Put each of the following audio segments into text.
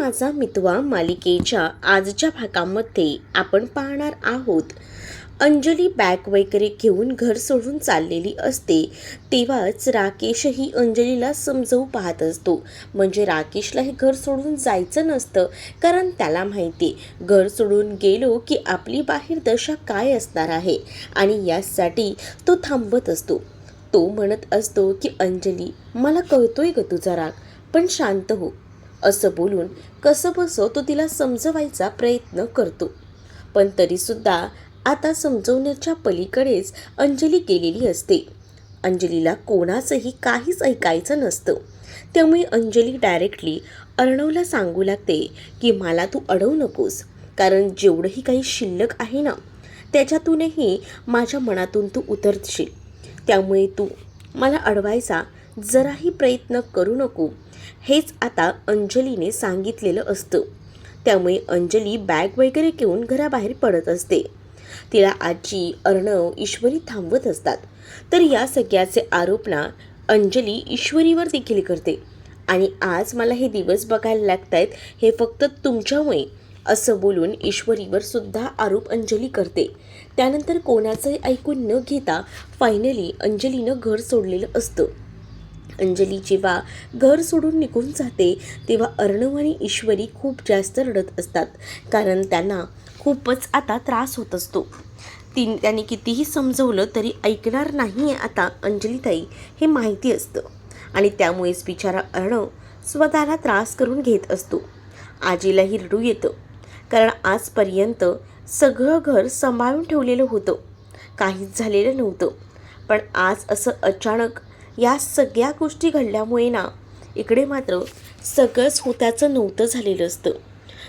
माझा मितवा मालिकेच्या आजच्या भागामध्ये आपण पाहणार आहोत. अंजली बॅग वगैरे घेऊन घर सोडून चाललेली असते तेव्हाच राकेशही अंजलीला समजावू पाहत असतो. म्हणजे राकेशला हे घर सोडून जायचं नसतं, कारण त्याला माहिती घर सोडून गेलो की आपली बाहेर दशा काय असणार आहे आणि यासाठी तो थांबत असतो. तो म्हणत असतो की अंजली, मला कळतोय ग तुझा राग, पण शांत हो. असं बोलून कसंबसं तो तिला समजवायचा प्रयत्न करतो. पण तरीसुद्धा आता समजवण्याच्या पलीकडेच अंजली गेलेली असते. अंजलीला कोणाचंही काहीच ऐकायचं नसतं. त्यामुळे अंजली डायरेक्टली अर्णवला सांगू लागते की मला तू अडवू नकोस, कारण जेवढंही काही शिल्लक आहे ना त्याच्यातूनही माझ्या मनातून तू उतरशील. त्यामुळे तू मला अडवायचा जराही प्रयत्न करू नको, हेच आता अंजलीने सांगितलेलं असतं. त्यामुळे अंजली बॅग वगैरे घेऊन घराबाहेर पडत असते. तिला आजी, अर्णव, ईश्वरी थांबवत असतात. तर या सगळ्याचे आरोप ना अंजली ईश्वरीवर देखील करते. आणि आज मला हे दिवस बघायला लागत आहेत हे फक्त तुमच्यामुळे, असं बोलून ईश्वरीवर सुद्धा आरोप अंजली करते. त्यानंतर कोणाचंही ऐकून न घेता फायनली अंजलीनं घर सोडलेलं असतं. अंजली जेव्हा घर सोडून निघून जाते तेव्हा अर्णव आणि ईश्वरी खूप जास्त रडत असतात, कारण त्यांना खूपच आता त्रास होत असतो. त्यांनी कितीही समजवलं तरी ऐकणार नाही आहे आता अंजलीताई, हे माहिती असतं. आणि त्यामुळेच बिचारा अर्णव स्वतःला त्रास करून घेत असतो. आजीलाही रडू येतं, कारण आजपर्यंत सगळं घर सांभाळून ठेवलेलं होतं, काहीच झालेलं नव्हतं. पण आज असं अचानक या सगळ्या गोष्टी घडल्यामुळे ना इकडे मात्र सगळंच होत्याचं नव्हतं झालेलं असतं.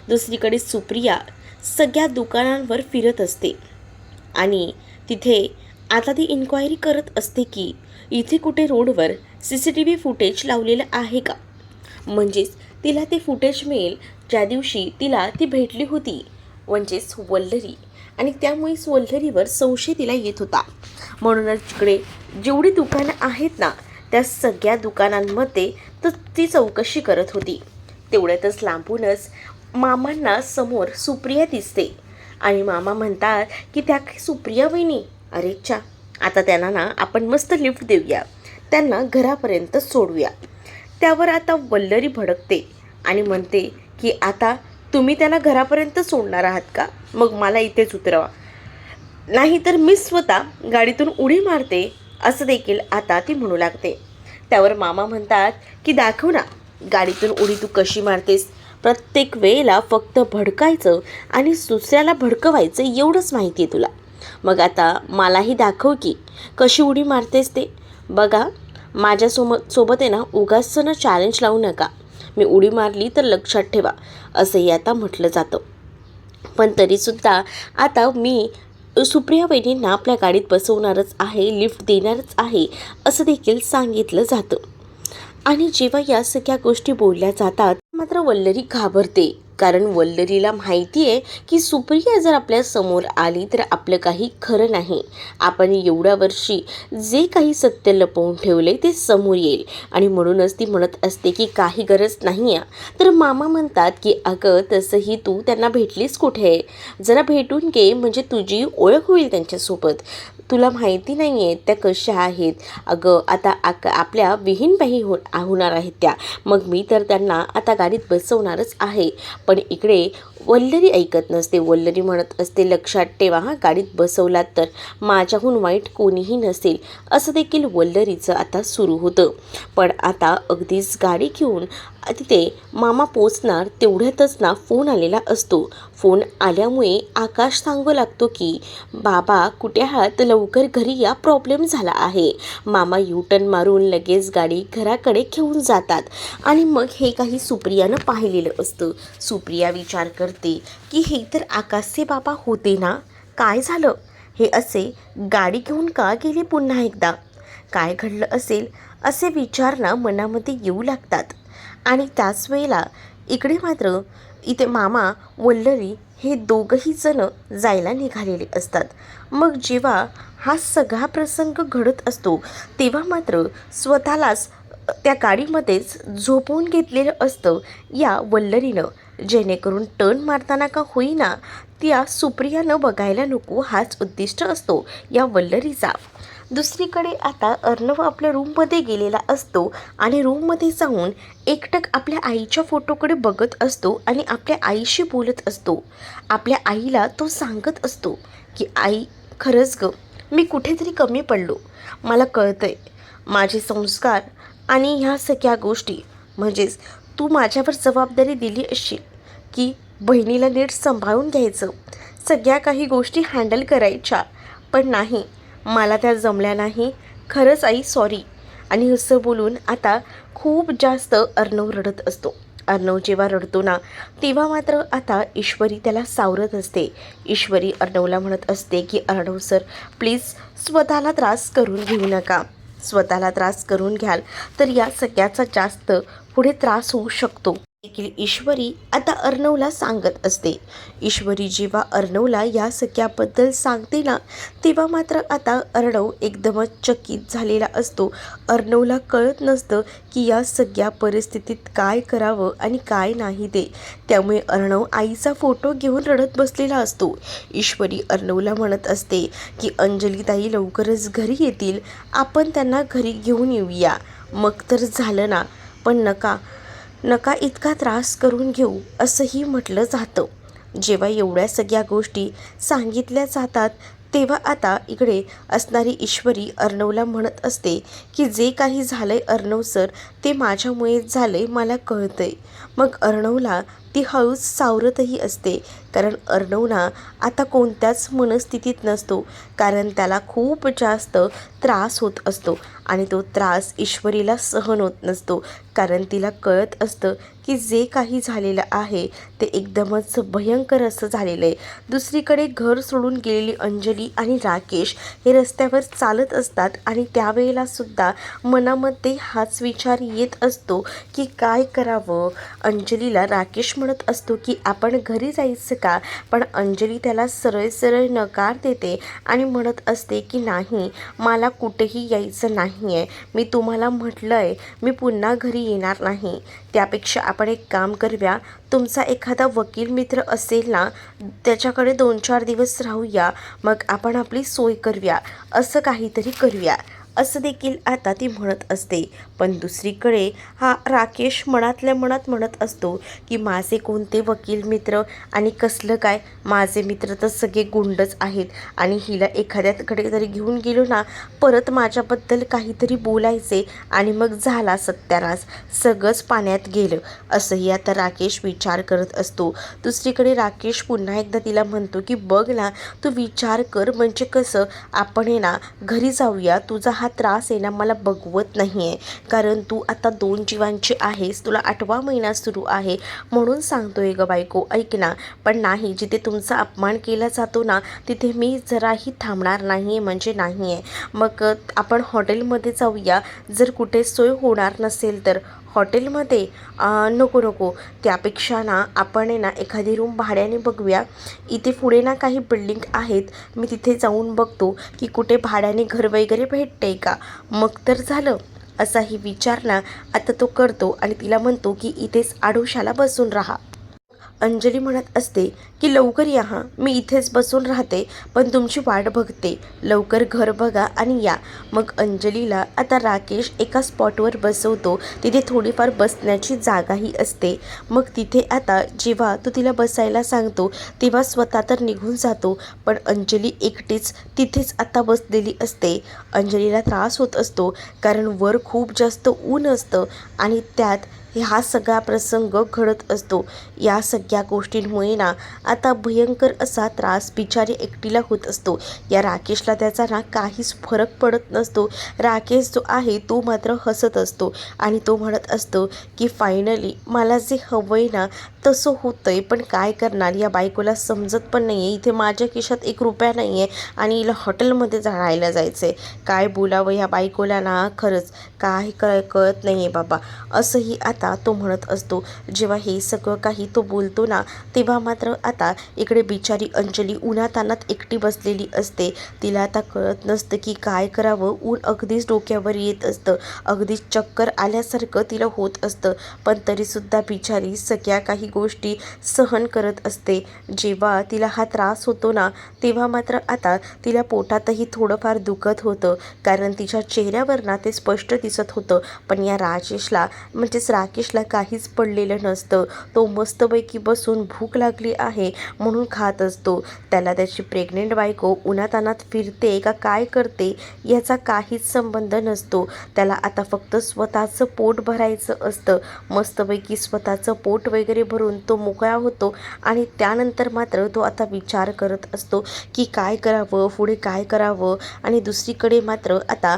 दुसरीकडे सुप्रिया सगळ्या दुकानांवर फिरत असते आणि तिथे आता ती इन्क्वायरी करत असते की इथे कुठे रोडवर CCTV फुटेज लावलेलं आहे का. म्हणजेच तिला ते फुटेज मिळेल ज्या दिवशी तिला ती भेटली होती, म्हणजेच वल्लरी. आणि त्यामुळेच वल्लरीवर संशय तिला येत होता. म्हणूनच तिकडे जेवढी दुकानं आहेत ना त्या सगळ्या दुकानांमध्ये तर ती चौकशी करत होती. तेवढ्यातच लांबूनच मामांना समोर सुप्रिया दिसते आणि मामा म्हणतात की त्या सुप्रिया वहिनी, अरे चा, आता त्यांना ना आपण मस्त लिफ्ट देऊया, त्यांना घरापर्यंत सोडूया. त्यावर आता वल्लरी भडकते आणि म्हणते की आता तुम्ही त्यांना घरापर्यंत सोडणार आहात का, मग मला इथेच उतरवा, नाहीतर मी स्वतः गाडीतून उडी मारते, असं देखील आता ती म्हणू लागते. त्यावर मामा म्हणतात की दाखव ना गाडीतून उडी तू कशी मारतेस. प्रत्येक वेळेला फक्त भडकायचं आणि दुसऱ्याला भडकवायचं एवढंच माहिती आहे तुला. मग आता मलाही दाखव की कशी उडी मारतेस ते. बघा, सोबत आहे ना उगाचनं चॅलेंज लावू नका. मी उडी मारली तर लक्षात ठेवा, असंही आता म्हटलं जातं. पण तरीसुद्धा आता मी सुप्रिया वहिनींना आपल्या गाडीत बसवणारच आहे, लिफ्ट देणारच आहे, असं देखील सांगितलं जातं. आणि जेव्हा या सगळ्या गोष्टी बोलल्या जातात मात्र वल्लरी घाबरते, कारण वल्लरीला माहिती आहे की सुप्रिया जर आपल्या समोर आली तर आपलं काही खरं नाही. आपण एवढ्या वर्षी जे काही सत्य लपवून ठेवले ते समोर येईल. आणि म्हणूनच ती म्हणत असते की काही गरज नाही आहे. तर मामा म्हणतात की अगं तसंही तू त्यांना भेटलीस कुठे, जरा भेटून घे, म्हणजे तुझी ओळख होईल त्यांच्यासोबत. तुला माहिती नाही आहे त्या कशा आहेत. अगं आता आपल्या विहीनबाई होणार आहेत त्या, मग मी तर त्यांना आता गाडीत बसवणारच आहे. पण इकडे वल्लरी ऐकत नसते. वल्लरी म्हणत असते, लक्षात ठेवा हां, गाडीत बसवलात तर माझ्याहून वाईट कोणीही नसेल, असं देखील वल्लरीचं आता सुरू होतं. पण आता अगदीच गाडी घेऊन तिथे मामा पोचणार तेवढ्यातच ना फोन आलेला असतो. फोन आल्यामुळे आकाश सांगू लागतो की बाबा कुठे आहात, लवकर घरी या, प्रॉब्लेम झाला आहे. मामा U-टर्न मारून लगेच गाडी घराकडे घेऊन जातात. आणि मग हे काही सुप्रियानं पाहिलेलं असतं. सुप्रिया विचार करते की हे तर आकाशचे बाबा होते ना, काय झालं, हे असे गाडी घेऊन का गेले पुन्हा एकदा, काय घडलं असेल असे विचार ना मनामध्ये येऊ लागतात. आणि त्याच वेळेला इकडे मात्र इथे मामा वल्लरी हे दोघंही जण जायला निघालेले असतात. मग जेव्हा हा सगळा प्रसंग घडत असतो तेव्हा मात्र स्वतःलाच त्या गाडीमध्येच झोपवून घेतलेलं असतं या वल्लरीनं, जेणेकरून टर्न मारताना का होईना त्या सुप्रियानं बघायला नको, हाच उद्दिष्ट असतो या वल्लरीचा. दुसरीकडे आता अर्णव आपल्या रूममध्ये गेलेला असतो आणि रूममध्ये जाऊन एकटक आपल्या आईच्या फोटोकडे बघत असतो आणि आपल्या आईशी बोलत असतो. आपल्या आईला तो सांगत असतो की आई, खरंच ग, मी कुठेतरी कमी पडलो. मला कळतंय माझे संस्कार आणि ह्या सगळ्या गोष्टी, म्हणजेच तू माझ्यावर जबाबदारी दिली असशील की बहिणीला नीट सांभाळून घ्यायचं, सगळ्या काही गोष्टी हँडल करायच्या, पण नाही, मला त्या जमल्या नाही. खरंच आई, सॉरी. आणि असं बोलून आता खूप जास्त अर्णव रडत असतो. अर्णव जेव्हा रडतो ना, तेव्हा मात्र आता ईश्वरी त्याला सावरत असते. ईश्वरी अर्णवला म्हणत असते की अर्णव सर, प्लीज स्वतःला त्रास करून घेऊ नका. स्वतःला त्रास करून घ्याल तर या सगळ्याचा जास्त पुढे त्रास होऊ शकतो. देखील ईश्वरी आता अर्णवला सांगत असते. ईश्वरी जेव्हा अर्णवला या सगळ्याबद्दल सांगते ना, तेव्हा मात्र आता अर्णव एकदमच चकित झालेला असतो. अर्णवला कळत नसतं की या सगळ्या परिस्थितीत काय करावं आणि काय नाही ते. त्यामुळे अर्णव आईचा फोटो घेऊन रडत बसलेला असतो. ईश्वरी अर्णवला म्हणत असते की अंजलीताई लवकरच घरी येतील, आपण त्यांना घरी घेऊन येऊया. मग तर झालं ना, पण नका इतका त्रास करून घेऊ असंही म्हटलं जातं. जेव्हा एवढ्या सगळ्या गोष्टी सांगितल्या जातात तेव्हा आता इकडे असणारी ईश्वरी अर्णवला म्हणत असते की जे काही झालंय अर्णव सर, ते माझ्यामुळेच झालंय, मला कळतंय. मग अर्णवला ती हळूच सावरतही असते, कारण अर्णव ना आता कोणत्याच मनस्थितीत नसतो, कारण त्याला खूप जास्त त्रास होत असतो आणि तो त्रास ईश्वरीला सहन होत नसतो, कारण तिला कळत असतं की जे काही झालेलं आहे ते एकदमच भयंकर असं झालेलं आहे. दुसरीकडे घर सोडून गेलेली अंजली आणि राकेश हे रस्त्यावर चालत असतात आणि त्यावेळेला सुद्धा मनामध्ये हाच विचार येत असतो की काय करावं. अंजलीला राकेश म्हणत असतो की आपण घरी जायचं का, पण अंजली त्याला सरळ सरळ नकार देते आणि म्हणत असते की नाही, मला कुठेही यायचं नाही आहे. मी तुम्हाला म्हटलं आहे, मी पुन्हा घरी येणार नाही. त्यापेक्षा आपण एक काम करूया, तुमचा एखादा वकील मित्र असेल ना, त्याच्याकडे 2-4 दिवस राहूया, मग आपण आपली सोय करूया, असं काहीतरी करूया, असं देखील आता ती म्हणत असते. पण दुसरीकडे हा राकेश मनातल्या मनात म्हणत असतो की माझे कोणते वकील मित्र आणि कसलं काय, माझे मित्र तर सगळे गुंडच आहेत आणि हिला एखाद्याकडे तरी घेऊन गेलो ना, परत माझ्याबद्दल काहीतरी बोलायचे आणि मग झाला सत्यानाश, सगळंच पाण्यात गेलं, असंही आता राकेश विचार करत असतो. दुसरीकडे राकेश पुन्हा एकदा तिला म्हणतो की बघ ना, तू विचार कर, म्हणजे कसं आपण आहे ना घरी जाऊया, तुझा हा त्रास आहे ना मला बघवत नाही आहे, कारण तू आता 2 जीवांची आहेस, तुला 8वा महिना सुरू आहे, म्हणून सांगतोय ग बायको, ऐक ना. पण नाही, जिथे तुमचा अपमान केला जातो ना, तिथे मी जराही थांबणार नाही आहे, म्हणजे नाही आहे. मग आपण हॉटेलमध्ये जाऊया, जर कुठे सोय होणार नसेल तर. हॉटेलमध्ये नको, त्यापेक्षा ना आपण आहे ना एखादी रूम भाड्याने बघूया. इथे पुढे ना काही बिल्डिंग आहेत, मी तिथे जाऊन बघतो की कुठे भाड्याने घर वगैरे भेटते का, मग तर झालं. असाही विचार ना आता तो करतो आणि तिला म्हणतो की इथेच आडोशाला बसून राहा. अंजली म्हणत असते की लवकर या, हां, मी इथेच बसून राहते, पण तुमची वाट बघते, लवकर घर बघा आणि या. मग अंजलीला आता राकेश एका स्पॉटवर बसवतो, तिथे थोडीफार बसण्याची जागाही असते. मग तिथे आता जेव्हा तो तिला बसायला सांगतो तेव्हा स्वतः तर निघून जातो, पण अंजली एकटीच तिथेच आता बसलेली असते. अंजलीला त्रास होत असतो, कारण वर खूप जास्त ऊन असतं आणि त्यात हा सगळा प्रसंग घडत असतो. या सगळ्या गोष्टींमुळे ना आता भयंकर असा त्रास बिचारी एकटीला होत असतो. या राकेशला त्याचा ना काहीच फरक पडत नसतो. राकेश जो आहे तो मात्र हसत असतो आणि तो म्हणत असतो की फायनली मला जे हवंय ना तसं होतंय, पण काय करणार, या बायकोला समजत पण नाही आहे, इथे माझ्या खिशात 1 रुपया नाही आहे आणि हिला हॉटेलमध्ये राहायला जायचं आहे. काय बोलावं ह्या बायकोला ना, खरंच काय कळत नाही आहे बाबा. असंही आता आता तो म्हणत असतो. जेव्हा हे सगळं काही तो बोलतो ना, तेव्हा मात्र आता इकडे बिचारी अंजली उन्हातान्हात एकटी बसलेली असते. तिला आता कळत नसतं की काय करावं. ऊन अगदीच डोक्यावर येत असतं, अगदीच चक्कर आल्यासारखं तिला होत असतं. पण तरीसुद्धा बिचारी सगळ्या काही गोष्टी सहन करत असते. जेव्हा तिला हा त्रास होतो ना, तेव्हा मात्र आता तिला पोटातही थोडंफार दुखत होतं, कारण तिच्या चेहऱ्यावर ना ते स्पष्ट दिसत होतं. पण या राजेशला म्हणजेच राकेशला काहीच पडलेलं नसतं. तो मस्तपैकी बसून भूक लागली आहे म्हणून खात असतो. त्याला त्याची प्रेग्नेंट बायको उन्हातान्हात फिरते का काय करते याचा काहीच संबंध नसतो. त्याला आता फक्त स्वतःचं पोट भरायचं असतं. मस्तपैकी स्वतःचं पोट वगैरे भरून तो मोकळा होतो आणि त्यानंतर मात्र तो आता विचार करत असतो की काय करावं, पुढे काय करावं. आणि दुसरीकडे मात्र आता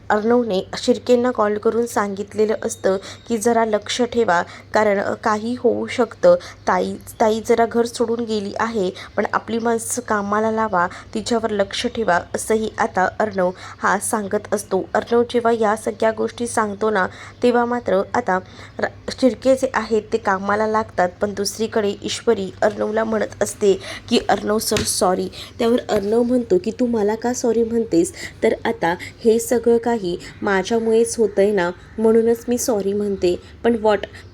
अर्णवने शिर्केंना कॉल करून सांगितलेलं असतं की जरा लक्ष ठेवा, कारण काही होऊ शकतं. ताई जरा घर सोडून गेली आहे, पण आपली माणसं कामाला लावा, तिच्यावर लक्ष ठेवा, असंही आता अर्णव हा सांगत असतो. अर्णव जेव्हा या सगळ्या गोष्टी सांगतो ना, तेव्हा मात्र आता शिर्के जे आहेत ते कामाला लागतात. पण दुसरीकडे ईश्वरी अर्णवला म्हणत असते की अर्णव सर सॉरी. त्यावर अर्णव म्हणतो की तू मला का सॉरी म्हणतेस? तर आता हे सगळं काही माझ्यामुळेच होतंय ना, म्हणूनच मी सॉरी म्हणते. पण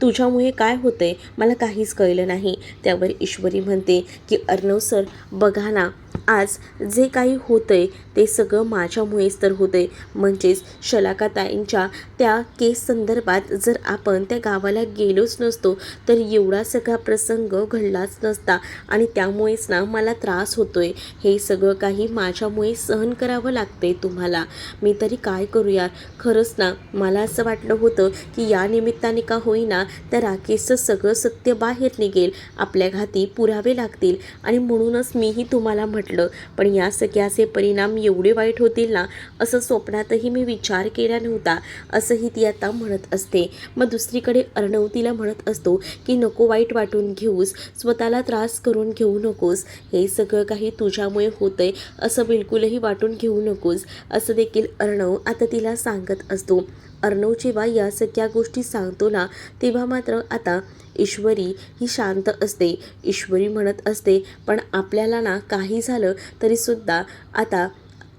तुझ्यामुळे काय होतंय मला काहीच कळलं नाही. त्यावर ईश्वरी म्हणते की अर्णव सर बघा ना, आज जे काही होतंय ते सगळं माझ्यामुळेच तर होतंय. म्हणजेच शलाकाताईंच्या त्या केस संदर्भात जर आपण त्या गावाला गेलोच नसतो तर एवढा सगळा प्रसंग घडलाच नसता, आणि त्यामुळेच ना मला त्रास होतोय. हे सगळं काही माझ्यामुळे सहन करावं लागतंय तुम्हाला. मी तरी काय करू यार. खरंच ना मला असं वाटलं होतं की या निमित्ताने का होईना त्या राकेशचं सगळं सत्य बाहेर निघेल, आपल्या घाती पुरावे लागतील, आणि म्हणूनच मीही तुम्हाला म्हटलं. पण या सगळ्याचे परिणाम एवढे वाईट होतील ना असं स्वप्नातही मी विचार केला नव्हता, असंही ती आता म्हणत असते. मग दुसरीकडे अर्णव तिला म्हणत असतो की नको वाईट वाटून घेऊस, स्वतःला त्रास करून घेऊ नकोस, हे सगळं काही तुझ्यामुळे होतंय असं बिलकुलही वाटून घेऊ नकोस, असं देखील अर्णव आता तिला सांगत असतो. अर्णव जेव्हा या सगळ्या गोष्टी सांगतो ना, तेव्हा मात्र आता ईश्वरी ही शांत असते. ईश्वरी म्हणत असते पण आपल्याला ना काही झालं तरीसुद्धा आता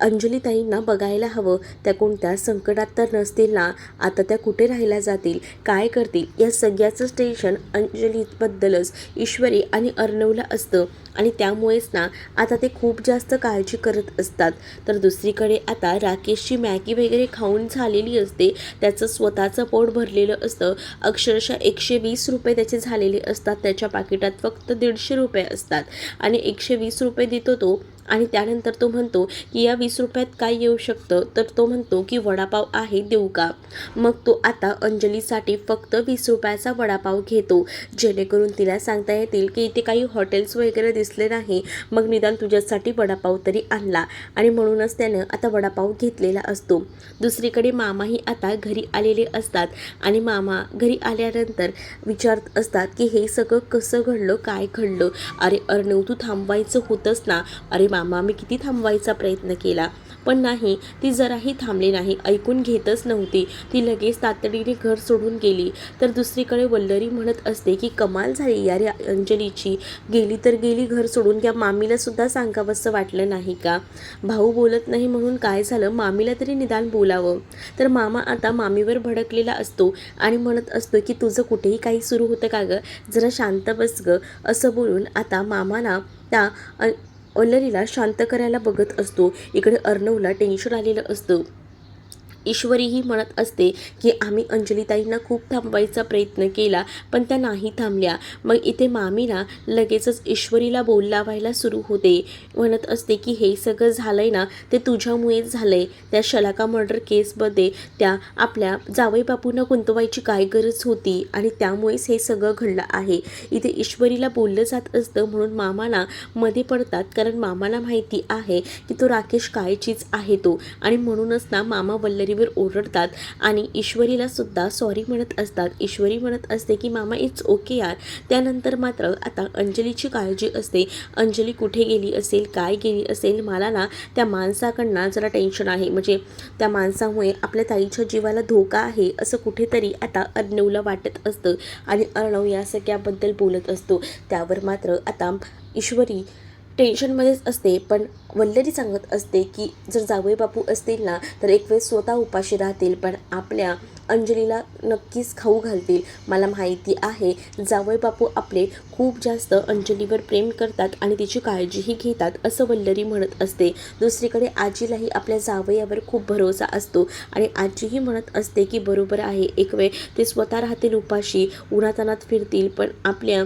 अंजलीताईंना बघायला हवं. त्या कोणत्या संकटात तर नसतील ना, आता त्या कुठे राहायला जातील, काय करतील, या सगळ्याचं टेन्शन अंजलीबद्दलच ईश्वरी आणि अर्णवला असतं, आणि त्यामुळेच ना आता ते खूप जास्त काळजी करत असतात. तर दुसरीकडे आता राकेशची मॅगी वगैरे खाऊन झालेली असते, त्याचं स्वतःचं पोट भरलेलं असतं. अक्षरशः 120 रुपये त्याचे झालेले असतात, त्याच्या पाकिटात फक्त 150 रुपये असतात, आणि 120 रुपये देतो तो. आणि त्यानंतर तो म्हणतो की या 20 रुपयात काय येऊ शकतं, तर तो म्हणतो की वडापाव आहे, देऊ का? मग तो आता अंजलीसाठी फक्त 20 रुपयाचा वडापाव घेतो, जेणेकरून तिला सांगता येतील की इथे काही हॉटेल्स वगैरे दिसले नाही, मग निदान तुझ्यासाठी वडापाव तरी आणला, आणि म्हणूनच त्यानं आता वडापाव घेतलेला असतो. दुसरीकडे मामाही आता घरी आलेले असतात, आणि मामा घरी आल्यानंतर विचारत असतात की हे सगळं कसं घडलं, काय घडलं? अरे अर्णव तू थांबवायचं होतंच ना. अरे मामा मी किती थांबवायचा प्रयत्न केला, पण नाही, ती जराही थांबली नाही, ऐकून घेतच नव्हती. ती लगेच तातडीने घर सोडून गेली. तर दुसरीकडे वल्लरी म्हणत असते की कमाल झाली यार अंजलीची, गेली तर गेली घर सोडून, त्या मामीला सुद्धा सांगावंसं वाटलं नाही का? भाऊ बोलत नाही म्हणून काय झालं, मामीला तरी निदान बोलावं. तर मामा आता मामीवर भडकलेला असतो आणि म्हणत असतो की तुझं कुठेही काही सुरू होतं का गं, जरा शांत बस गं, असं बोलून आता मामाना त्या वल्लरीला शांत करायला बघत असतो. इकडे अर्णवला टेन्शन आलेलं असतं. ईश्वरीही म्हणत असते की आम्ही अंजलीताईंना खूप थांबवायचा प्रयत्न केला, पण त्या नाही थांबल्या. मग इथे मामीना लगेचच ईश्वरीला बोल लावायला सुरू होते. म्हणत असते की हे सगळं झालंय ना ते तुझ्यामुळेच झालंय. त्या शलाका मर्डर केसमध्ये त्या आपल्या जावई बापूंना गुंतवायची काय गरज होती, आणि त्यामुळेच हे सगळं घडलं आहे. इथे ईश्वरीला बोललं जात असतं म्हणून मामाना मध्ये पडतात, कारण मामाला माहिती आहे की तो राकेश काय चीज आहे तो, आणि म्हणूनच ना मामा वल्लरी अंजलीवर ओरडतात आणि ईश्वरीला सुद्धा सॉरी म्हणत असतात. ईश्वरी म्हणत असते की मामा इट्स ओके यार. त्यानंतर मात्र आता अंजलीची काळजी असते. अंजली कुठे गेली असेल, काय गेली असेल, मला ना त्या माणसाकडनं जरा टेन्शन आहे. म्हणजे त्या माणसामुळे आपल्या ताईच्या जीवाला धोका आहे असं कुठेतरी आता अर्णवला वाटत असतं आणि अर्णव या सगळ्याबद्दल बोलत असतो. त्यावर मात्र आता ईश्वरी टेन्शनमध्येच असते. पण वल्लरी सांगत असते की जर जावई बापू असतील ना तर एक वेळ स्वतः उपाशी राहतील पण आपल्या अंजलीला नक्कीच खाऊ घालतील. मला माहिती आहे जावई बापू आपले खूप जास्त अंजलीवर प्रेम करतात आणि तिची काळजीही घेतात असं वल्लरी म्हणत असते. दुसरीकडे आजीलाही आपल्या जावयावर खूप भरोसा असतो आणि आजीही म्हणत असते की बरोबर आहे, एक वेळ ते स्वतः राहतील उपाशी, उन्हातानात फिरतील पण आपल्या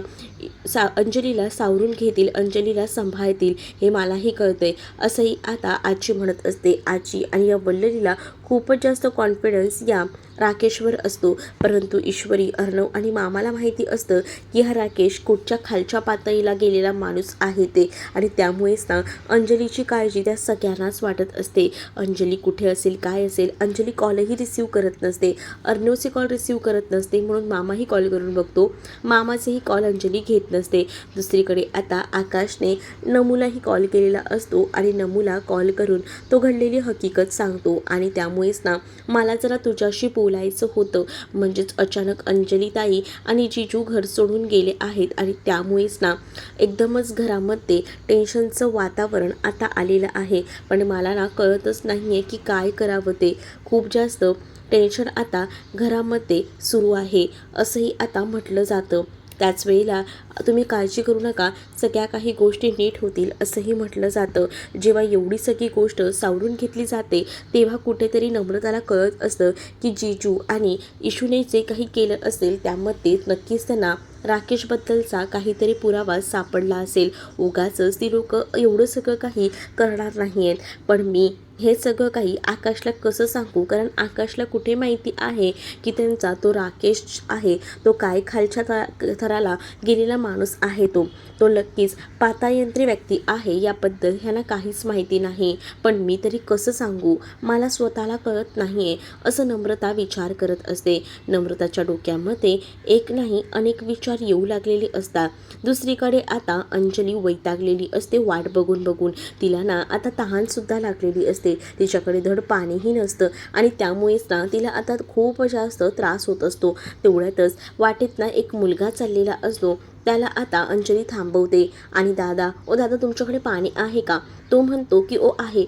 अंजलीला सावरून घेतील, अंजलीला सांभाळतील हे मलाही कळते असंही आता आजी म्हणत असते. आजी आणि या वल्लरीला खूपच जास्त कॉन्फिडन्स या राकेशवर असतो. परंतु ईश्वरी, अर्णव आणि मामाला माहिती असतं की हा राकेश कुठच्या खालच्या पातळीला गेलेला माणूस आहे ते आणि त्यामुळेच ना अंजलीची काळजी त्या सगळ्यांनाच वाटत असते. अंजली कुठे असेल, काय असेल. अंजली कॉलही रिसीव्ह करत नसते, अर्णवचे कॉल रिसीव्ह करत नसते म्हणून मामाही कॉल करून बघतो, मामाचेही कॉल अंजली घेत नसते. दुसरीकडे आता आकाशने नमूलाही कॉल केलेला असतो आणि नमूला कॉल करून तो घडलेली हकीकत सांगतो आणि त्यामुळेच ना मला जरा तुझ्याशी बोलायचं होतं. म्हणजेच अचानक अंजली ताई आणि जिजू घर सोडून गेले आहेत आणि त्यामुळेच ना एकदमच घरामध्ये टेन्शनचं वातावरण आता आलेलं आहे. पण मला ना कळतच नाही आहे की काय करावं ते. खूप जास्त टेन्शन आता घरामध्ये सुरू आहे असंही आता म्हटलं जातं. त्याच वेळेला तुम्ही काळजी करू नका, सगळ्या काही गोष्टी नीट होतील असंही म्हटलं जातं. जेव्हा एवढी सगळी गोष्ट सावरून घेतली जाते तेव्हा कुठेतरी नम्रताला कळत असतं की जिजू आणि इशूने जे काही केलं असेल त्यामध्ये नक्कीच त्यांना राकेशबद्दलचा काहीतरी पुरावा सापडला असेल. उगाचच ती लोक एवढं सगळं काही करणार नाही आहेत. पण मी हे सगळं काही आकाशला कसं सांगू, कारण आकाशला कुठे माहिती आहे की त्यांचा तो राकेश आहे तो काय खालच्या थराला गेलेला माणूस आहे. तो नक्कीच पातायंत्री व्यक्ती आहे याबद्दल ह्यांना काहीच माहिती नाही. पण मी तरी कसं सांगू, मला स्वतःला कळत नाही आहे असं नम्रता विचार करत असते. नम्रताच्या डोक्यामध्ये एक नाही अनेक विचार येऊ लागलेले असतात. दुसरीकडे आता अंजली वैतागलेली असते वाट बघून बघून. तिला ना आता तहानसुद्धा लागलेली असते, तिच्याकडे धड पाणीही नसतं आणि त्यामुळेच ना तिला आता खूप जास्त त्रास होत असतो. तेवढ्यातच वाटेत ना एक मुलगा चाललेला असतो, त्याला आता अंजली थांबवते आणि दादा तुमच्याकडे पाणी आहे का. तो म्हणतो की ओ आहे.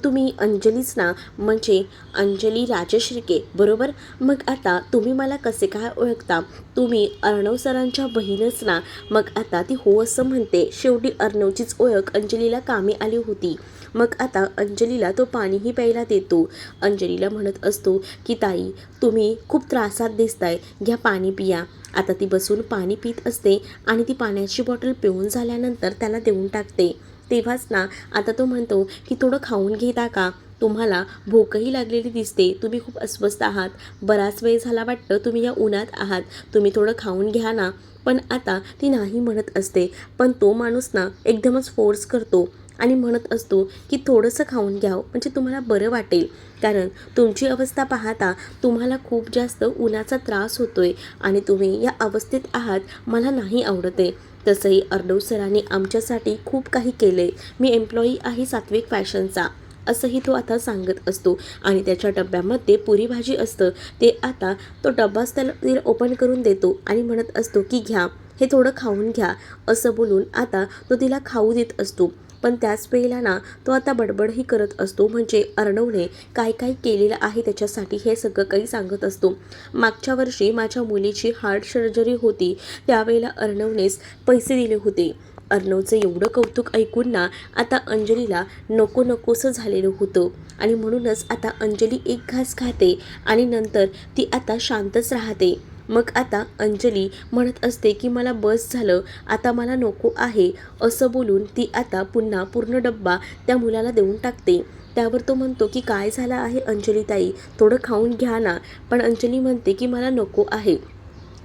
तुम्ही अंजलीच ना, म्हणजे अंजली राजश्रीके बरोबर. मग आता तुम्ही मला कसे काय ओळखता, तुम्ही अर्णव सरांच्या बहीणच ना. मग आता ती हो असं म्हणते. शेवटी अर्णवचीच ओळख अंजलीला कामी आली होती. मग आता अंजलीला तो पाणीही प्यायला देतो. अंजलीला म्हणत असतो की ताई तुम्ही खूप त्रासात दिसताय, घ्या पाणी पिया. आता ती बसून पाणी पित असते आणि ती पाण्याची बॉटल पिऊन झाल्यानंतर त्याला देऊन टाकते. तेव्हाच ना आता तो म्हणतो की थोडं खाऊन घेता का, तुम्हाला भूकही लागलेली दिसते, तुम्ही खूप अस्वस्थ आहात, बराच वेळ झाला वाटतं तुम्ही या उन्हात आहात, तुम्ही थोडं खाऊन घ्या ना. पण आता ती नाही म्हणत असते. पण तो माणूस ना एकदमच फोर्स करतो आणि म्हणत असतो की थोडंसं खाऊन घ्या म्हणजे तुम्हाला बरं वाटेल, कारण तुमची अवस्था पाहता तुम्हाला खूप जास्त उन्हाचा त्रास होतोय आणि तुम्ही या अवस्थेत आहात, मला नाही आवडत आहे. तसंही अर्णव सरांनी आमच्यासाठी खूप काही केले, मी एम्प्लॉई आहे सात्विक फॅशनचा असंही तो आता सांगत असतो आणि त्याच्या डब्यामध्ये पुरी भाजी असतं. ते आता तो डब्बाच त्याला ओपन करून देतो आणि म्हणत असतो की घ्या, हे थोडं खाऊन घ्या असं बोलून आता तो तिला खाऊ देत असतो. पण त्याच वेळेला ना तो आता बडबडही करत असतो, म्हणजे अर्णवने काय काय केलेलं आहे त्याच्यासाठी हे सगळं काही सांगत असतो. मागच्या वर्षी माझ्या मुलीची हार्ट सर्जरी होती, त्यावेळेला अर्णवनेच पैसे दिले होते. अर्णवचं एवढं कौतुक ऐकून ना आता अंजलीला नको नकोसं झालेलं होतं आणि म्हणूनच आता अंजली एक घास खाते आणि नंतर ती आता शांतच राहते. मग आता अंजली म्हणत असते की मला बस झालं, आता मला नको आहे असं बोलून ती आता पुन्हा पूर्ण डब्बा त्या मुलाला देऊन टाकते. त्यावर तो म्हणतो की काय झालं आहे अंजली ताई, थोडं खाऊन घ्या ना. पण अंजली म्हणते की मला नको आहे.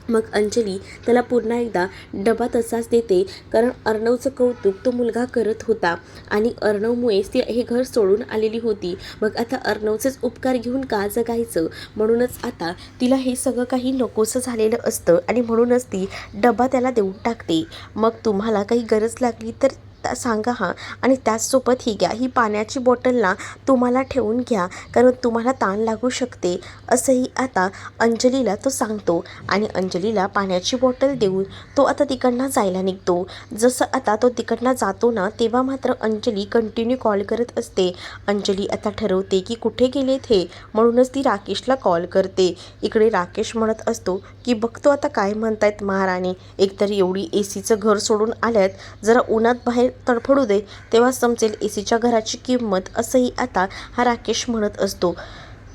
मग अंजली त्याला पुन्हा एकदा डबा तसाच देते, कारण अर्णवचं कौतुक तो मुलगा करत होता आणि अर्णवमुळेच ती हे घर सोडून आलेली होती. मग आता अर्णवचेच उपकार घेऊन का जगायचं, म्हणूनच आता तिला हे सगळं काही नकोसं झालेलं असतं आणि म्हणूनच ती डबा त्याला देऊन टाकते. मग तुम्हाला काही गरज लागली तर सांगा हां, आणि त्याचसोबत ही घ्या, ही पाण्याची बॉटल ना तुम्हाला ठेवून घ्या, कारण तुम्हाला ताण लागू शकते, असंही आता अंजलीला तो सांगतो. आणि अंजलीला पाण्याची बॉटल देऊन तो आता तिकडनं जायला निघतो. जसं आता तो तिकडनं जातो ना, तेव्हा मात्र अंजली कंटिन्यू कॉल करत असते. अंजली आता ठरवते की कुठे गेलेत हे, म्हणूनच ती राकेशला कॉल करते. इकडे राकेश म्हणत असतो की बघतो आता काय म्हणतायत महाराणी, एकतर एवढी एसीचं घर सोडून आल्यात, जरा उन्हात बाहेर तडफडू दे, तेव्हा समजेल एसीच्या घराची किंमत, असंही आता हा राकेश म्हणत असतो.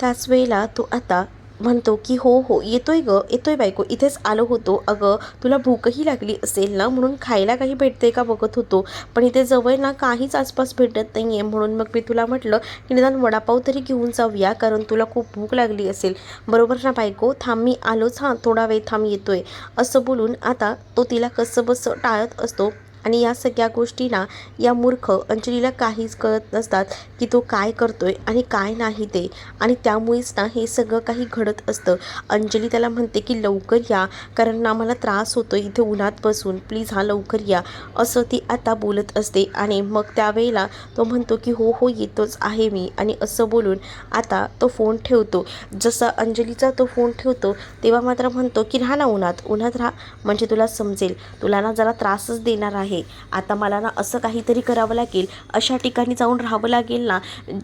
त्याच वेळेला तो आता म्हणतो की हो हो येतोय येतोय बायको, इथेच आलो होतो, अगं तुला भूकही लागली असेल ना, म्हणून खायला काही भेटते का बघत होतो, पण इथे जवळ ना काहीच आसपास भेटत नाही आहे, म्हणून मग मी तुला म्हटलं की निदान वडापाव तरी घेऊन जाऊया, कारण तुला खूप भूक लागली असेल, बरोबर ना बायको, थांब मी आलोच, हां थोडा वेळ थांब येतोय, असं बोलून आता तो तिला कसं बसं टाळत असतो. आणि या सगळ्या गोष्टी ना या मूर्ख अंजलीला काहीच कळत नसतात की तो काय करतोय आणि काय नाही ते, आणि त्यामुळेच ना हे सगळं काही घडत असतं. अंजली त्याला म्हणते की लवकर या, कारण ना मला त्रास होतो इथे उन्हात बसून, प्लीज हा लवकर या, असं ती आता बोलत असते. आणि मग त्यावेळेला तो म्हणतो की हो हो येतोच आहे मी, आणि असं बोलून आता तो फोन ठेवतो. जसा अंजलीचा तो फोन ठेवतो तेव्हा मात्र म्हणतो की राहा ना उन्हात, उन्हात राहा, म्हणजे तुला समजेल, तुला ना जरा त्रासच देणार आहे, आता मला ना असं काहीतरी करावं लागेल, अशा ठिकाणी जाऊन राहावं लागेल ना,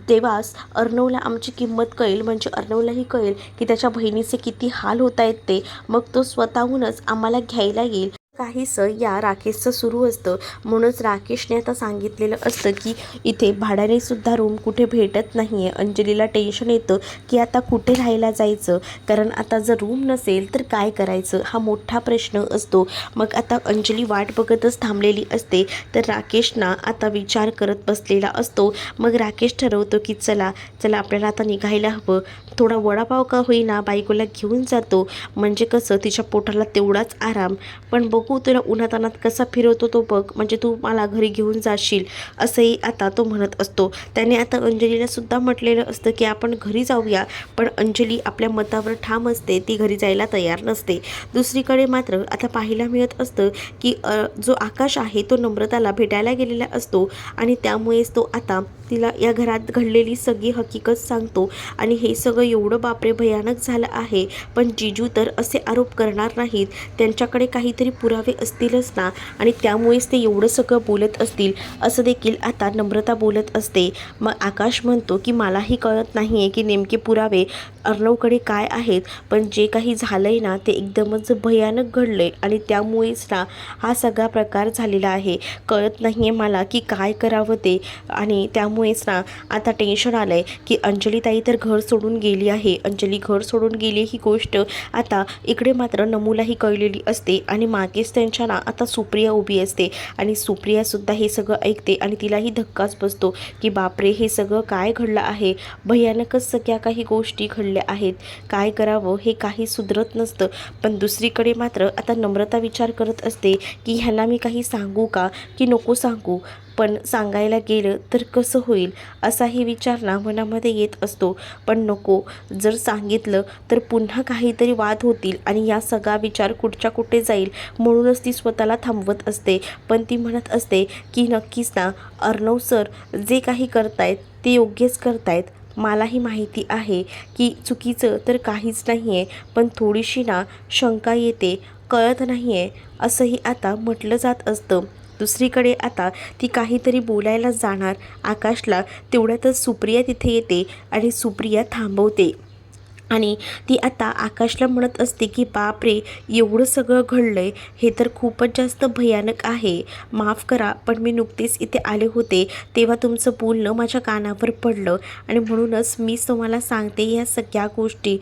तेव्हाच अर्णवला आमची किंमत कळेल, म्हणजे अर्णवलाही कळेल की त्याच्या बहिणीचे किती हाल होत आहेत ते, मग तो स्वतःहूनच आम्हाला घ्यायला येईल. काहीसं या राकेशचं सुरू असतं. म्हणूनच राकेशने आता सांगितलेलं असतं की इथे भाड्याने सुद्धा रूम कुठे भेटत नाही आहे. अंजलीला टेन्शन येतं की आता कुठे राहायला जायचं, कारण आता जर रूम नसेल तर काय करायचं, हा मोठा प्रश्न असतो. मग आता अंजली वाट बघतच थांबलेली असते, तर राकेश ना आता विचार करत बसलेला असतो. मग राकेश ठरवतो की चला चला आपल्याला आता निघायला हवं, थोडा वडापाव का होईना बायकोला घेऊन जातो, म्हणजे कसं तिच्या पोटाला तेवढाच आराम, पण बघू तुला उन्हातानात कसा फिरवतो तो बघ, म्हणजे तू मला घरी घेऊन जाशील, असंही आता तो म्हणत असतो. त्याने आता अंजलीला सुद्धा म्हटलेलं असतं की आपण घरी जाऊया, पण अंजली आपल्या मतावर ठाम असते, ती घरी जायला तयार नसते. दुसरीकडे मात्र आता पाहायला मिळत असतं की जो आकाश आहे तो नम्रताला भेटायला गेलेला असतो, आणि त्यामुळेच तो आता तिला या घरात घडलेली सगळी हकीकत सांगतो. आणि हे सगळं एवढं बापरे भयानक झालं आहे, पण जिजू तर असे आरोप करणार नाहीत, त्यांच्याकडे काहीतरी पुरावे असतीलच ना, आणि त्यामुळेच ते एवढं सगळं बोलत असतील, असं देखील आता नम्रता बोलत असते. मग आकाश म्हणतो की मलाही कळत नाही आहे की नेमके पुरावे अर्णवकडे काय आहेत, पण जे काही झालंय ना ते एकदमच भयानक घडलंय, आणि त्यामुळेच ना हा सगळा प्रकार झालेला आहे, कळत नाही आहे मला की काय करावं ते, आणि त्यामुळेच ना आता टेन्शन आलं आहे की अंजली ताई तर घर सोडून गेली आहे, अंजली घर सोडून गेली ही गोष्ट आता इकडे मात्र नमूलाही कळलेली असते, आणि मागेच त्यांच्या ना आता सुप्रिया उभी असते, आणि सुप्रियासुद्धा हे सगळं ऐकते, आणि तिलाही धक्काच बसतो की बापरे हे सगळं काय घडलं आहे, भयानकच सगळ्या काही गोष्टी घडल्या आहेत, काय करावं हे काही सुधरत नसतं. पण दुसरीकडे मात्र आता नम्रता विचार करत असते की ह्याला मी काही सांगू का की नको सांगू, पण सांगायला गेलं तर कसं होईल, असाही विचार ना मनामध्ये येत असतो. पण नको, जर सांगितलं तर पुन्हा काहीतरी वाद होतील आणि या सगळा विचार कुठच्या कुठे जाईल, म्हणूनच ती स्वतःला थांबवत असते. पण ती म्हणत असते की नक्कीच ना अर्णव सर जे काही करतायत ते योग्यच करतायत, मलाही माहिती आहे की चुकीचं तर काहीच नाही आहे, पण थोडीशी ना शंका येते, कळत नाही आहे, असंही आता म्हटलं जात असतं. दुसरीकडे आता ती काहीतरी बोलायला जाणार आकाशला, तेवढ्यातच सुप्रिया तिथे येते आणि सुप्रिया थांबवते, आणि ती आता आकाशला म्हणत असते की बापरे एवढं सगळं घडलंय, हे तर खूपच जास्त भयानक आहे, माफ करा पण मी नुकतेच इथे आले होते तेव्हा तुमचं बोलणं माझ्या कानावर पडलं, आणि म्हणूनच मीच तुम्हाला सांगते या सगळ्या गोष्टी,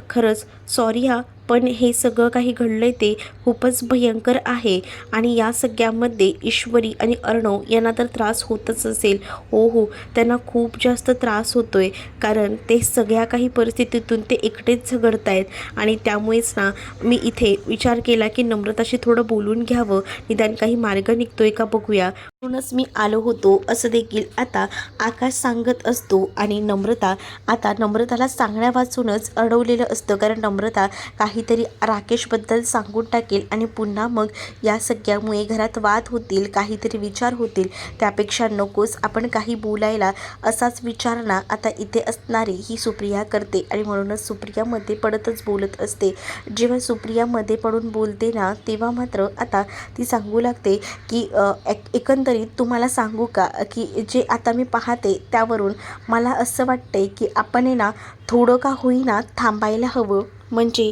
खरंच सॉरी हा, पण हे सगळं काही घडलंय ते खूपच भयंकर आहे आणि या सगळ्यामध्ये ईश्वरी आणि अर्णव यांना तर त्रास होतच असेल. हो, त्यांना खूप जास्त त्रास होतोय, कारण ते सगळ्या काही परिस्थितीतून ते एकटेच झगडतायत आणि त्यामुळेच ना मी इथे विचार केला की नम्रताशी थोडं बोलून घ्यावं, निदान काही मार्ग निघतोय का बघूया. म्हणूनच मी आलो होतो असं देखील आता आकाश सांगत असतो आणि नम्रताला सांगण्या वाचूनच अडवलेलं असतं, कारण नम्रता काहीतरी राकेशबद्दल सांगून टाकेल आणि पुन्हा मग या सगळ्यामुळे घरात वाद होतील, काहीतरी विचार होतील. त्यापेक्षा नकोच आपण काही बोलायला, असाच विचार ना आता इथे असणारी ही सुप्रिया करते आणि म्हणूनच सुप्रियामध्ये पडतच बोलत असते. जेव्हा सुप्रियामध्ये पडून बोलते ना तेव्हा मात्र आता ती सांगू लागते की एकंदरीत तुम्हाला सांगू का की जे आता मी पाहते त्यावरून मला असं वाटतंय की आपण ना थोडं का होईना थांबायला हवं. म्हणजे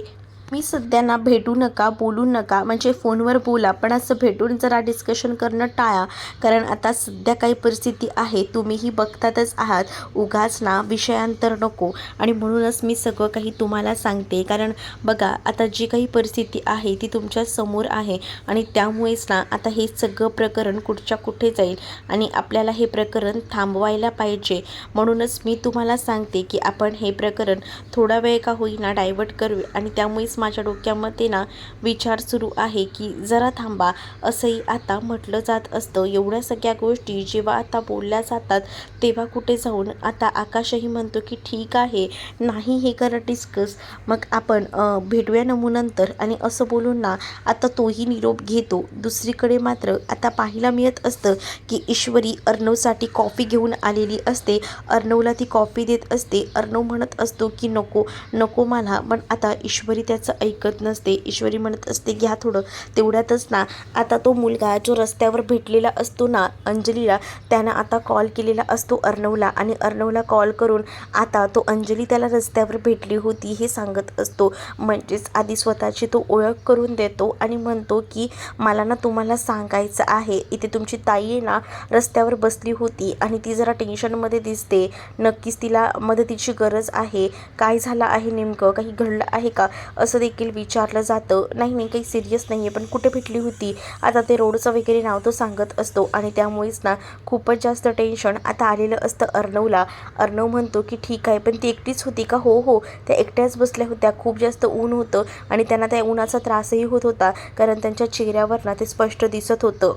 मी सध्या ना भेटू नका, बोलू नका, म्हणजे फोनवर बोला, पण असं भेटून जरा डिस्कशन करणं टाळा, कारण आता सध्या काही परिस्थिती आहे, तुम्हीही बघतातच आहात. उगाच ना विषयांतर नको. आणि म्हणूनच मी सगळं काही तुम्हाला सांगते, कारण बघा आता जी काही परिस्थिती आहे ती तुमच्या समोर आहे आणि त्यामुळेच ना आता हे सगळं प्रकरण कुठच्या कुठे जाईल आणि आपल्याला हे प्रकरण थांबवायला पाहिजे. म्हणूनच मी तुम्हाला सांगते की आपण हे प्रकरण थोडा वेळ का होईना डायव्हर्ट करू आणि त्यामुळेच माझ्या डोक्यामध्ये ना विचार सुरू आहे की जरा थांबा, असंही आता म्हटलं जात असतं. एवढ्या सगळ्या गोष्टी जेव्हा आता बोलल्या जातात तेव्हा कुठे जाऊन आता आकाशही म्हणतो की ठीक आहे, नाही हे करा डिस्कस, मग आपण भेटूया नंतर, आणि असं बोलून ना आता तोही निरोप घेतो. दुसरीकडे मात्र आता पाहायला मिळत असतं की ईश्वरी अर्णवसाठी कॉफी घेऊन आलेली असते. अर्णवला ती कॉफी देत असते. अर्णव म्हणत असतो की नको नको मला, पण आता ईश्वरी त्याचं ऐकत नसते. ईश्वरी म्हणत असते घ्या थोडं. तेवढ्यातच ना आता तो मुलगा जो रस्त्यावर भेटलेला असतो ना अंजलीला, त्यानं आता कॉल केलेला असतो अर्णवला आणि अर्णवला कॉल करून आता तो अंजली त्याला रस्त्यावर भेटली होती हे सांगत असतो. म्हणजेच आधी स्वतःची तो ओळख करून देतो आणि म्हणतो की मला ना तुम्हाला सांगायचं आहे, इथे तुमची ताई आहे ना रस्त्यावर बसली होती आणि ती जरा टेन्शनमध्ये दिसते, नक्कीच तिला मदतीची गरज आहे, काय झालं आहे नेमकं, काही घडलं आहे का असं देखील विचारलं जातं. नाही काही सिरियस नाही आहे, पण कुठे भेटली होती, आता ते रोडचं वगैरे नाव तो सांगत असतो आणि त्यामुळेच ना खूपच जास्त टेन्शन आता आलेलं असतं अर्णवला. अर्णव म्हणतो की ठीक आहे, पण ती एकटीच होती का? हो त्या एकट्याच बसल्या होत्या, खूप जास्त ऊन होतं आणि त्यांना त्या उन्हाचा त्रासही होत होता, कारण त्यांच्या चेहऱ्यावर ना ते स्पष्ट दिसत होतं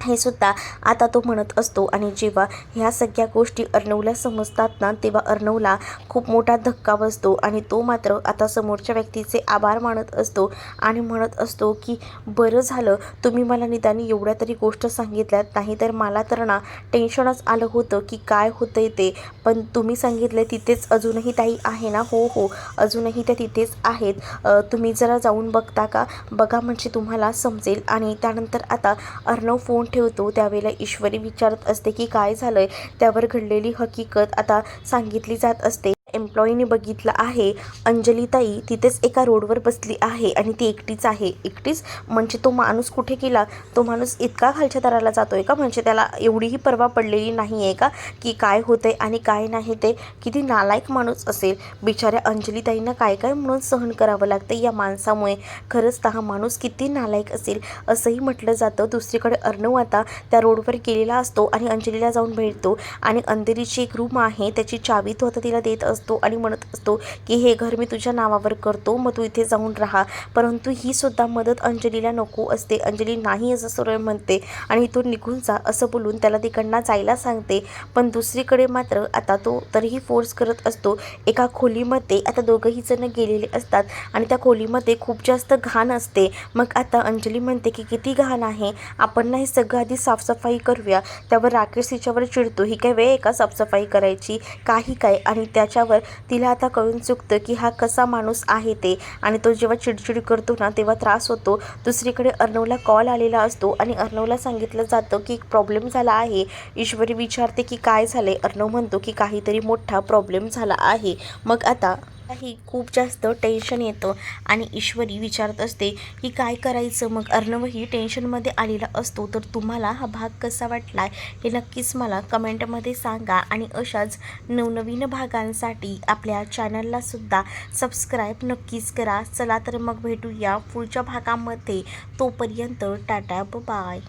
हे सुद्धा आता तो म्हणत असतो. आणि जेव्हा ह्या सगळ्या गोष्टी अर्णवला समजतात ना तेव्हा अर्णवला खूप मोठा धक्का बसतो आणि तो मात्र आता समोरच्या व्यक्तीचे आभार मानत असतो आणि म्हणत असतो की बरं झालं तुम्ही मला निदान एवढ्या तरी गोष्ट सांगितल्यात, नाही तर मला तर ना टेन्शनच आलं होतं की काय होतंय ते, पण तुम्ही सांगितलं तिथेच अजूनही ताई आहे ना? हो अजूनही त्या तिथेच आहेत, तुम्ही जरा जाऊन बघता का? बघा म्हणजे तुम्हाला समजेल. आणि त्यानंतर आता अर्णव फोन ठेवतो. त्यावेळेला ईश्वरी विचारत असते की काय झालंय, त्यावर घडलेली हकीकत आता सांगितली जात असते. एम्प्लॉईने बघितलं आहे अंजलीताई तिथेच एका रोडवर बसली आहे आणि ती एकटीच आहे. एकटीच म्हणजे तो माणूस कुठे गेला? तो माणूस इतका खालच्या दराला जातोय का? म्हणजे त्याला एवढीही पर्वा पडलेली नाही आहे का की काय होतंय आणि काय नाही ते? किती नालायक माणूस असेल. बिचाऱ्या अंजलीताईंना काय म्हणून सहन करावं लागतं या माणसामुळे. खरंच तर हा माणूस किती नालायक असेल असंही म्हटलं जातं. दुसरीकडे अर्णव आता त्या रोडवर गेलेला असतो आणि अंजलीला जाऊन भेटतो आणि अंधेरीची एक रूम आहे त्याची चावी तो आता तिला देत असतो आणि म्हणत असतो की हे घर मी तुझ्या नावावर करतो, मग तू इथे जाऊन राहा. परंतु ही सुद्धा मदत अंजलीला नको असते. अंजली नाही असं सरळ म्हणते आणि इथून निघून जा असं बोलून त्याला तिकडनं जायला सांगते. पण दुसरीकडे मात्र आता तो तरीही फोर्स करत असतो. एका खोलीमध्ये आता दोघंही जण गेलेले असतात आणि त्या खोलीमध्ये खूप जास्त घाण असते. मग आता अंजली म्हणते की किती घाण आहे, आपण ना हे सगळं आधी साफसफाई करूया. त्यावर राकेश तिच्यावर चिडतो, ही काय वेळ आहे का साफसफाई करायची, काही काय. आणि त्याच्यावर तिला आता कळून चुकतं की हा कसा माणूस आहे ते, आणि तो जेव्हा चिडचिड करतो ना तेव्हा त्रास होतो. दुसरीकडे अर्णवला कॉल आलेला असतो आणि अर्णवला सांगितलं जातं की एक प्रॉब्लेम झाला आहे. ईश्वरी विचारते की काय झाले? अर्णव म्हणतो की काहीतरी मोठा प्रॉब्लेम झाला आहे. मग आता ही खूप जास्त टेन्शन येतं आणि ईश्वरी विचारत असते की काय करायचं. मग अर्णवही टेन्शनमध्ये आलेला असतो. तर तुम्हाला हा भाग कसा वाटला हे नक्कीच मला कमेंटमध्ये सांगा आणि अशाच नवनवीन भागांसाठी आपल्या चॅनलला सुद्धा सबस्क्राईब नक्कीच करा. चला तर मग भेटूया पुढच्या भागामध्ये. तोपर्यंत टाटा बाय.